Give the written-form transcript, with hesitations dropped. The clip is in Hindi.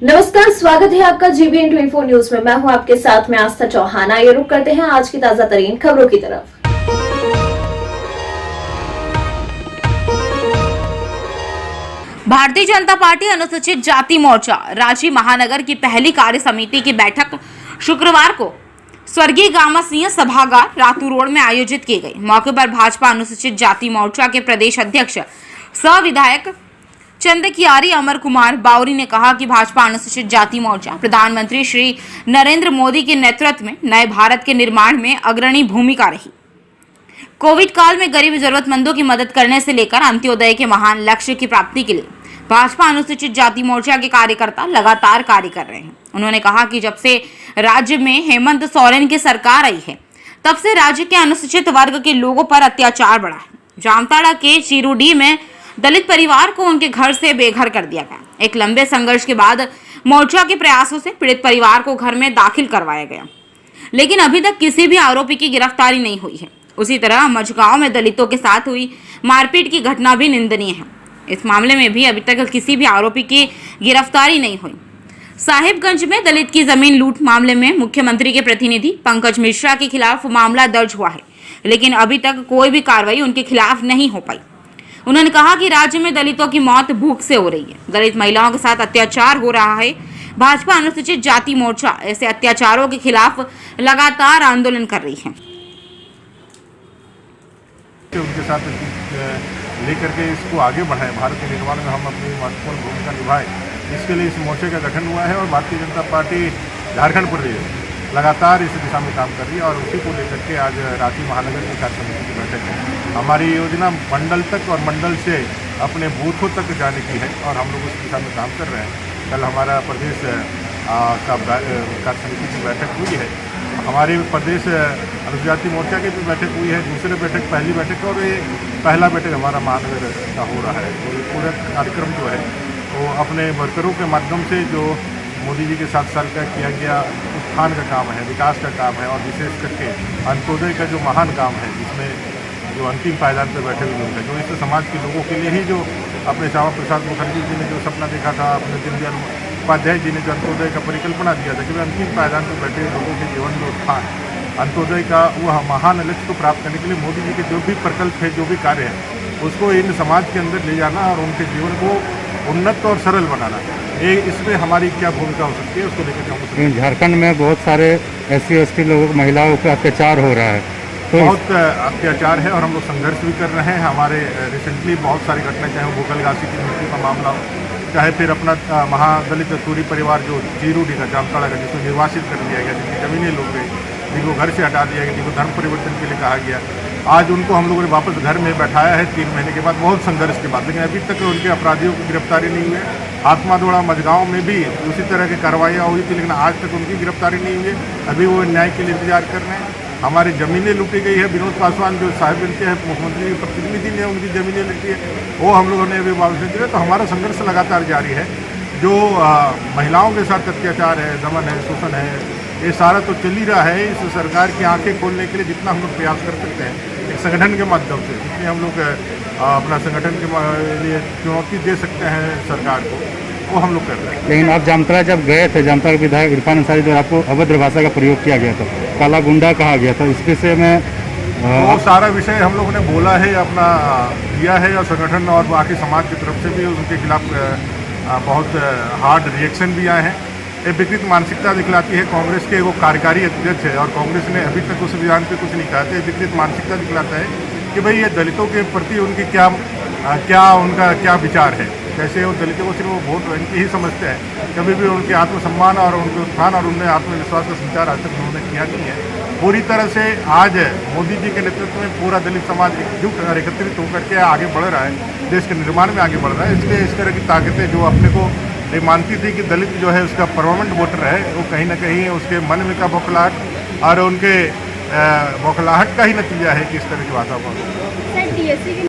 नमस्कार, स्वागत है आपका जीबीएन 24 न्यूज में। मैं हूं आपके साथ में आस्था चौहान। आइए रुक करते हैं आज की ताजा तरीन खबरों की तरफ। भारतीय जनता पार्टी अनुसूचित जाति मोर्चा रांची महानगर की पहली कार्य समिति की बैठक शुक्रवार को स्वर्गीय गामा सिंह सभागार रातू रोड में आयोजित की गई। मौके पर भाजपा अनुसूचित जाति मोर्चा के प्रदेश अध्यक्ष सह विधायक चंदकियारी अमर कुमार बावरी ने कहा कि भाजपा अनुसूचित जाति मोर्चा प्रधानमंत्री श्री नरेंद्र मोदी के नेतृत्व में नए भारत के निर्माण में अग्रणी भूमिका रही। कोविड काल में गरीब जरूरतमंदों की मदद करने से लेकर अंत्योदय के महान लक्ष्य की प्राप्ति के लिए भाजपा अनुसूचित जाति मोर्चा के कार्यकर्ता लगातार कार्य कर रहे हैं। उन्होंने कहा कि जब से राज्य में हेमंत सोरेन की सरकार आई है, तब से राज्य के अनुसूचित वर्ग के लोगों पर अत्याचार बढ़ा है। जामताड़ा के चीरुडी में दलित परिवार को उनके घर से बेघर कर दिया गया। एक लंबे संघर्ष के बाद मोर्चा के प्रयासों से पीड़ित परिवार को घर में दाखिल करवाया गया, लेकिन अभी तक किसी भी आरोपी की गिरफ्तारी नहीं हुई है। उसी तरह मझगांव में दलितों के साथ हुई मारपीट की घटना भी निंदनीय है। इस मामले में भी अभी तक किसी भी आरोपी की गिरफ्तारी नहीं हुई। साहिबगंज में दलित की जमीन लूट मामले में मुख्यमंत्री के प्रतिनिधि पंकज मिश्रा के खिलाफ मामला दर्ज हुआ है, लेकिन अभी तक कोई भी कार्रवाई उनके खिलाफ नहीं हो पाई। उन्होंने कहा कि राज्य में दलितों की मौत भूख से हो रही है, दलित महिलाओं के साथ अत्याचार हो रहा है। भाजपा अनुसूचित जाति मोर्चा ऐसे अत्याचारों के खिलाफ लगातार आंदोलन कर रही है। उनके साथ लेकर के इसको आगे बढ़ाएं, भारत के निर्माण में हम अपनी महत्वपूर्ण भूमिका निभाएं, इसके लिए इस मोर्चे का गठन हुआ है। और भारतीय जनता पार्टी झारखंड प्रदेश लगातार इस दिशा में काम कर रही है और उसी को लेकर के आज रांची महानगर की कार्य समिति की बैठक है। हमारी योजना मंडल तक और मंडल से अपने बूथों तक जाने की है और हम लोग उस दिशा में काम कर रहे हैं। कल हमारा प्रदेश का कार्य समिति की बैठक हुई है। हमारे प्रदेश अनुसूचित जाति मोर्चा की भी बैठक हुई है, दूसरी बैठक पहली बैठक और ये पहला बैठक हमारा महानगर का हो रहा है। तो ये पूरा कार्यक्रम जो है वो अपने वर्करों के माध्यम से जो मोदी जी के 7 साल का किया गया उत्थान का काम है, विकास का काम है और विशेष करके अंत्योदय का जो महान काम है, जिसमें जो अंतिम पायदान पर बैठे हुए लोग हैं, जो इस समाज के लोगों के लिए ही जो अपने श्यामा प्रसाद मुखर्जी जी ने जो सपना देखा था, अपने दीनदयाल उपाध्याय जी ने जो अंत्योदय का परिकल्पना दिया था कि वे अंतिम पायदान पर बैठे लोगों के जीवन में उत्थान अंत्योदय का वह महान लक्ष्य को प्राप्त करने के लिए मोदी जी के जो भी प्रकल्प है, जो भी कार्य है, उसको इन समाज के अंदर ले जाना और उनके जीवन को उन्नत और सरल बनाना, ये इसमें हमारी क्या भूमिका हो सकती है उसको लेकर हम झारखंड में बहुत सारे SC/ST लोगों महिलाओं पर अत्याचार हो रहा है, तो बहुत अत्याचार है और हम लोग संघर्ष भी कर रहे हैं। हमारे रिसेंटली बहुत सारी घटनाएं, चाहे वो गोकलगासी की मृत्यु का मामला हो, चाहे फिर अपना महादलित सूरी परिवार जो चीरुडी का जामताड़ा का, जिसको निर्वासित कर दिया गया, जिनकी जमीनें लूट गई, जिनको घर से हटा दिया गया, जिनको धर्म परिवर्तन के लिए कहा गया, आज उनको हम लोगों ने वापस घर में बैठाया है 3 महीने के बाद, बहुत संघर्ष के बाद, लेकिन अभी तक उनके अपराधियों की गिरफ्तारी नहीं हुई है। आत्मादोड़ा मझगांव में भी उसी तरह की कार्रवाइयाँ हुई थी, लेकिन आज तक उनकी गिरफ्तारी नहीं हुई है। अभी वो न्याय के लिए इंतजार कर रहे हैं। हमारी ज़मीनें लूटी गई है। विनोद पासवान जो साहिबगंज के हैं, मुख्यमंत्री के प्रतिनिधि ने उनकी ज़मीनें लूटी है, वो हम लोगों ने अभी वापस दिए। तो हमारा संघर्ष लगातार जारी है। जो महिलाओं के साथ अत्याचार है, दमन है, शोषण है, ये सारा तो चल ही रहा है। इस सरकार की आंखें खोलने के लिए जितना हम लोग प्रयास कर सकते हैं एक संगठन के माध्यम से, जितने हम लोग अपना संगठन के लिए चुनौती दे सकते हैं सरकार को, वो हम लोग कर रहे हैं। लेकिन आप जामताड़ा जब गए थे, जामताड़ा विधायक इरफान अंसारी द्वारा आपको अभद्र भाषा का प्रयोग किया गया था, काला गुंडा कहा गया था, इस विषय में वो सारा विषय हम लोगों ने बोला है, अपना किया है और संगठन और बाकी समाज की तरफ से भी उनके खिलाफ बहुत हार्ड रिएक्शन भी आए हैं। ये विकृत मानसिकता दिखलाती है। कांग्रेस के वो कार्यकारी अध्यक्ष है और कांग्रेस ने अभी तक उस अभियान पे कुछ नहीं कहा था। विकृत मानसिकता दिखलाता है कि भाई ये दलितों के प्रति उनकी उनका क्या विचार है, कैसे वो दलितों को सिर्फ वो वोट बैंक ही समझते हैं। कभी भी उनके आत्मसम्मान और उनके उत्थान और उनमें आत्मविश्वास का संचार आज तक उन्होंने किया नहीं है। पूरी तरह से आज मोदी जी के नेतृत्व में पूरा दलित समाज एकजुट और एकत्रित होकर के आगे बढ़ रहा है, देश के निर्माण में आगे बढ़ रहा है। इसलिए इस तरह की ताकतें जो अपने को ये मानती थी कि दलित जो है उसका परमानेंट वोटर है, वो कहीं ना कहीं उसके मन में का बौखलाहट और उनके बौखलाहट का ही नतीजा है कि इस तरह की वातावरण। सर, DSC के